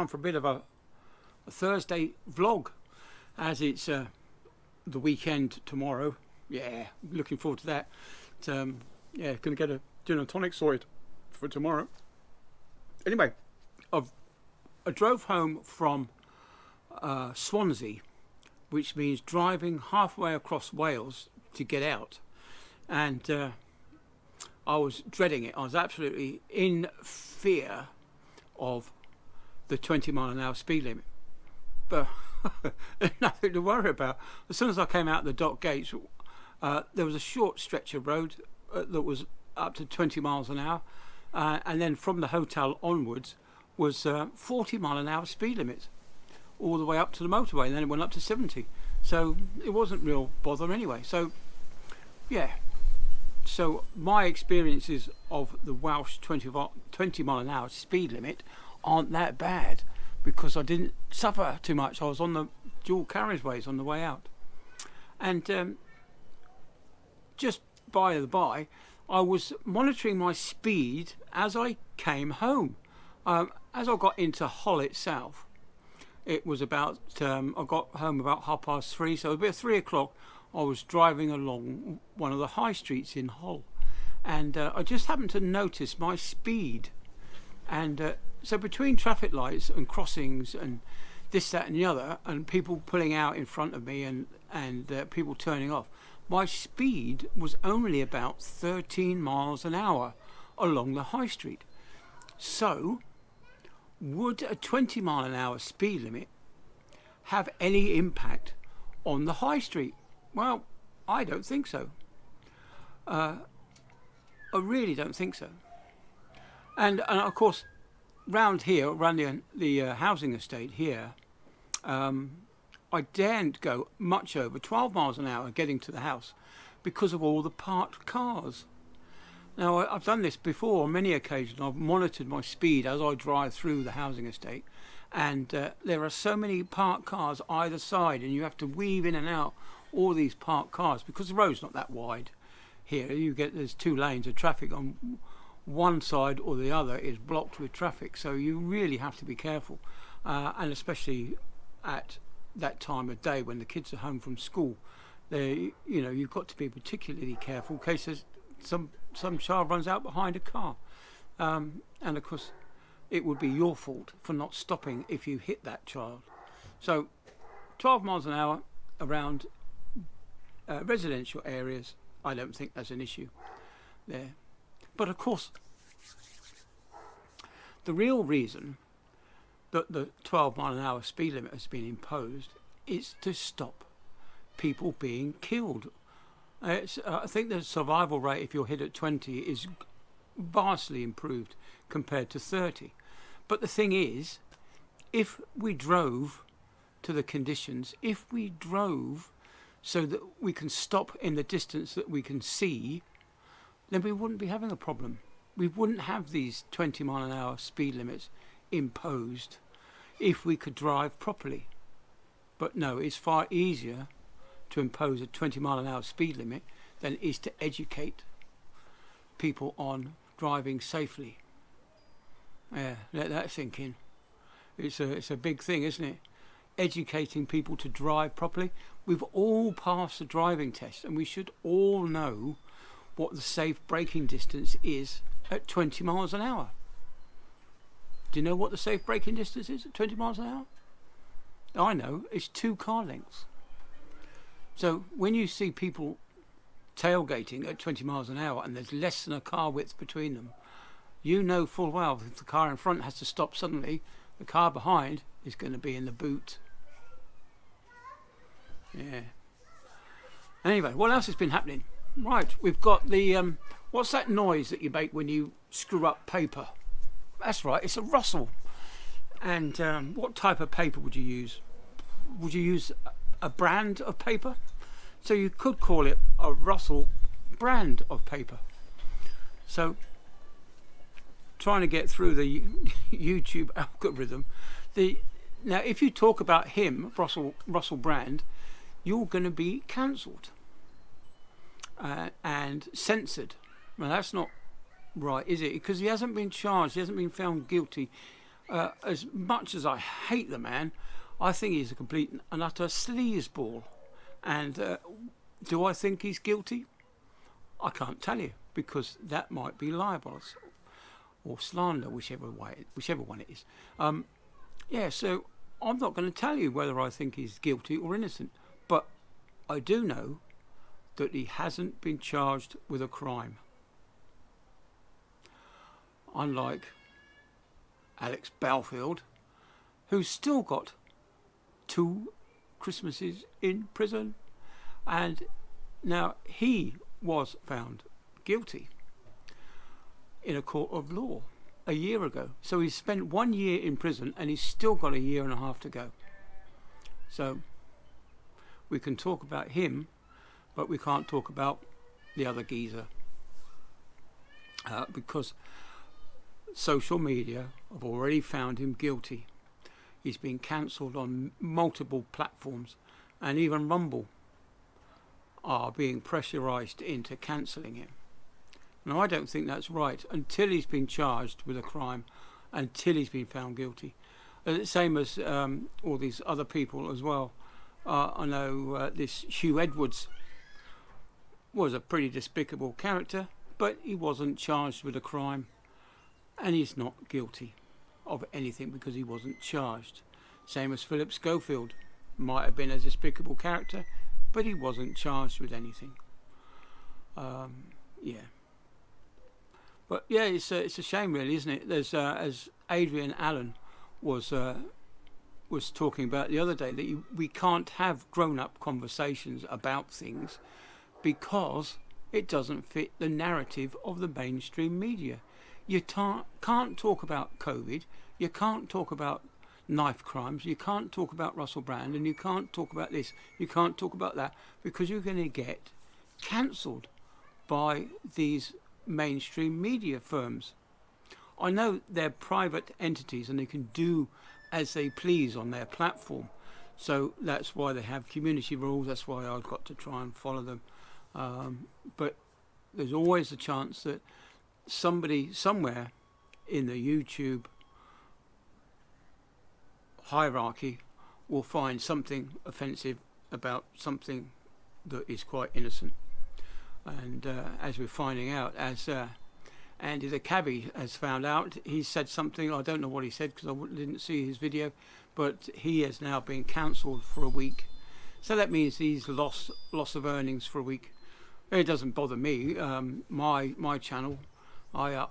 time for a bit of a Thursday vlog, as it's the weekend tomorrow. Yeah, looking forward to that. Yeah, going to get a gin and tonic sorted for tomorrow. Anyway, I drove home from Swansea, which means driving halfway across Wales to get out, and I was dreading it. I was absolutely in fear of the 20-mile-an-hour speed limit, but there's nothing to worry about. As soon as I came out the dock gates, there was a short stretch of road that was up to 20 miles an hour, and then from the hotel onwards was 40-mile-an-hour speed limits all the way up to the motorway, and then it went up to 70. So it wasn't real bother anyway. So yeah, so my experiences of the Welsh 20-mile-an-hour speed limit aren't that bad, because I didn't suffer too much. I was on the dual carriageways on the way out. And just by the by, I was monitoring my speed as I came home. As I got into Hull itself, it was about, I got home about 3:30, so about 3 o'clock I was driving along one of the high streets in Hull, and I just happened to notice my speed. And so between traffic lights and crossings and this, that and the other, and people pulling out in front of me and people turning off, my speed was only about 13 miles an hour along the high street. So would a 20-mile-an-hour speed limit have any impact on the high street? Well, I don't think so. I really don't think so. And of course, round here, around the housing estate here, I daren't go much over 12 miles an hour getting to the house because of all the parked cars. Now, I've done this before on many occasions. I've monitored my speed as I drive through the housing estate, and there are so many parked cars either side, and you have to weave in and out all these parked cars because the road's not that wide here. There's 2 lanes of traffic on one side or the other is blocked with traffic, so you really have to be careful, and especially at that time of day when the kids are home from school, you've got to be particularly careful in case there's some child runs out behind a car, and of course it would be your fault for not stopping if you hit that child. So 12 miles an hour around residential areas, I don't think there's an issue there. But of course, the real reason that the 12-mile-an-hour speed limit has been imposed is to stop people being killed. I think the survival rate, if you're hit at 20, is vastly improved compared to 30. But the thing is, if we drove to the conditions, if we drove so that we can stop in the distance that we can see, then we wouldn't be having a problem. We wouldn't have these 20-mile-an-hour speed limits imposed if we could drive properly. But no, it's far easier to impose a 20-mile-an-hour speed limit than it is to educate people on driving safely. Yeah, let that sink in. It's a big thing, isn't it? Educating people to drive properly. We've all passed the driving test, and we should all know what the safe braking distance is at 20 miles an hour. Do you know what the safe braking distance is at 20 miles an hour? I know, it's 2 car lengths. So when you see people tailgating at 20 miles an hour and there's less than a car width between them, you know full well if the car in front has to stop suddenly, the car behind is going to be in the boot. Yeah. Anyway, what else has been happening? Right, we've got the what's that noise that you make when you screw up paper? That's right, it's a rustle. And what type of paper would you use? Would you use a brand of paper? So you could call it a Russell brand of paper. So trying to get through the YouTube algorithm, now if you talk about him, Russell Brand, you're going to be cancelled and censored. Well, that's not right, is it? Because he hasn't been charged, he hasn't been found guilty As much as I hate the man, I think he's a complete and utter sleazeball. And do I think he's guilty? I can't tell you, because that might be libel or slander, whichever one it is. Yeah, so I'm not going to tell you whether I think he's guilty or innocent, but I do know that he hasn't been charged with a crime. Unlike Alex Belfield, who's still got 2 Christmases in prison, and now he was found guilty in a court of law a year ago. So he's spent 1 year in prison and he's still got a year and a half to go. So we can talk about him, but we can't talk about the other geezer, because social media have already found him guilty. He's been cancelled on multiple platforms, and even Rumble are being pressurised into cancelling him. Now, I don't think that's right until he's been charged with a crime, until he's been found guilty. Same as all these other people as well. I know this Hugh Edwards was a pretty despicable character, but he wasn't charged with a crime, and he's not guilty of anything because he wasn't charged. Same as Philip Schofield, might have been a despicable character, but he wasn't charged with anything. Yeah. But yeah, it's a shame, really, isn't it? There's as Adrian Allen was talking about the other day, that we can't have grown-up conversations about things because it doesn't fit the narrative of the mainstream media. You can't talk about COVID, you can't talk about knife crimes, you can't talk about Russell Brand, and you can't talk about this, you can't talk about that, because you're going to get cancelled by these mainstream media firms. I know they're private entities and they can do as they please on their platform, so that's why they have community rules, that's why I've got to try and follow them, but there's always a chance that somebody somewhere in the YouTube hierarchy will find something offensive about something that is quite innocent. And as we're finding out, as Andy the cabbie has found out, he said something, I don't know what he said because I didn't see his video, but he has now been cancelled for a week. So that means he's loss of earnings for a week. It doesn't bother me. My channel, I'll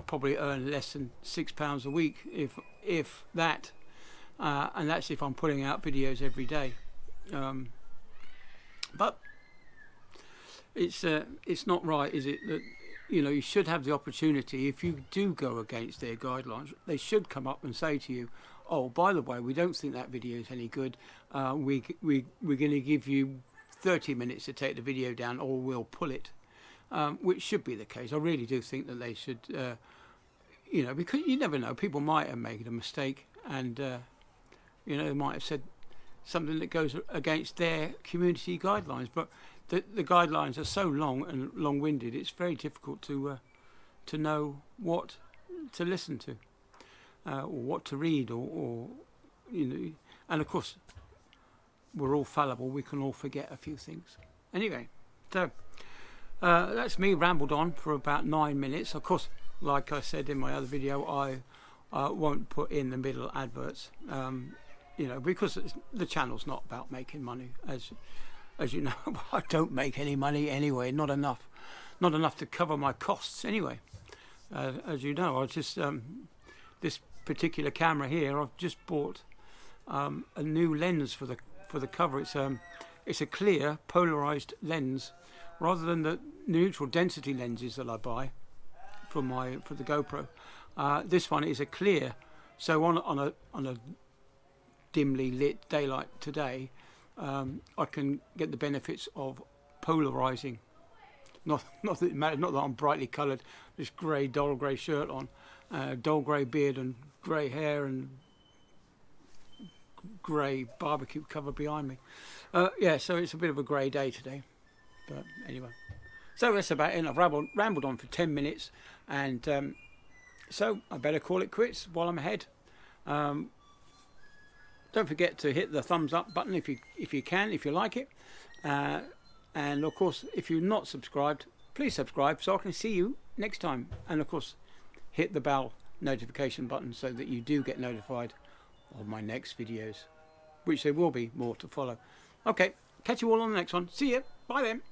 probably earn less than £6 a week, if that, and that's if I'm putting out videos every day. But it's not right, is it, that you should have the opportunity, if you do go against their guidelines, they should come up and say to you, oh, by the way, we don't think that video is any good. We're going to give you 30 minutes to take the video down, or we'll pull it. Which should be the case. I really do think that they should, because you never know. People might have made a mistake, and they might have said something that goes against their community guidelines. But the guidelines are so long and long-winded, it's very difficult to know what to listen to, or what to read, or and of course we're all fallible. We can all forget a few things. Anyway, so. That's me rambled on for about 9 minutes. Of course, like I said in my other video, I won't put in the middle adverts, because the channel's not about making money. As you know, I don't make any money anyway, not enough to cover my costs anyway. As you know, I just this particular camera here, I've just bought a new lens for the cover. It's a clear polarized lens, rather than the neutral density lenses that I buy for the GoPro. This one is a clear, so on a dimly lit daylight today, I can get the benefits of polarizing. Not that it matters, not that I'm brightly coloured, this dull grey shirt on, dull grey beard and grey hair and grey barbecue cover behind me. Yeah, so it's a bit of a grey day today. But anyway, so that's about it. I've rambled on for 10 minutes, and So I better call it quits while I'm ahead. Don't forget to hit the thumbs up button if you can, if you like it. And of course, if you're not subscribed, please subscribe so I can see you next time. And of course, hit the bell notification button so that you do get notified of my next videos, which there will be more to follow. Okay, catch you all on the next one. See you. Bye then.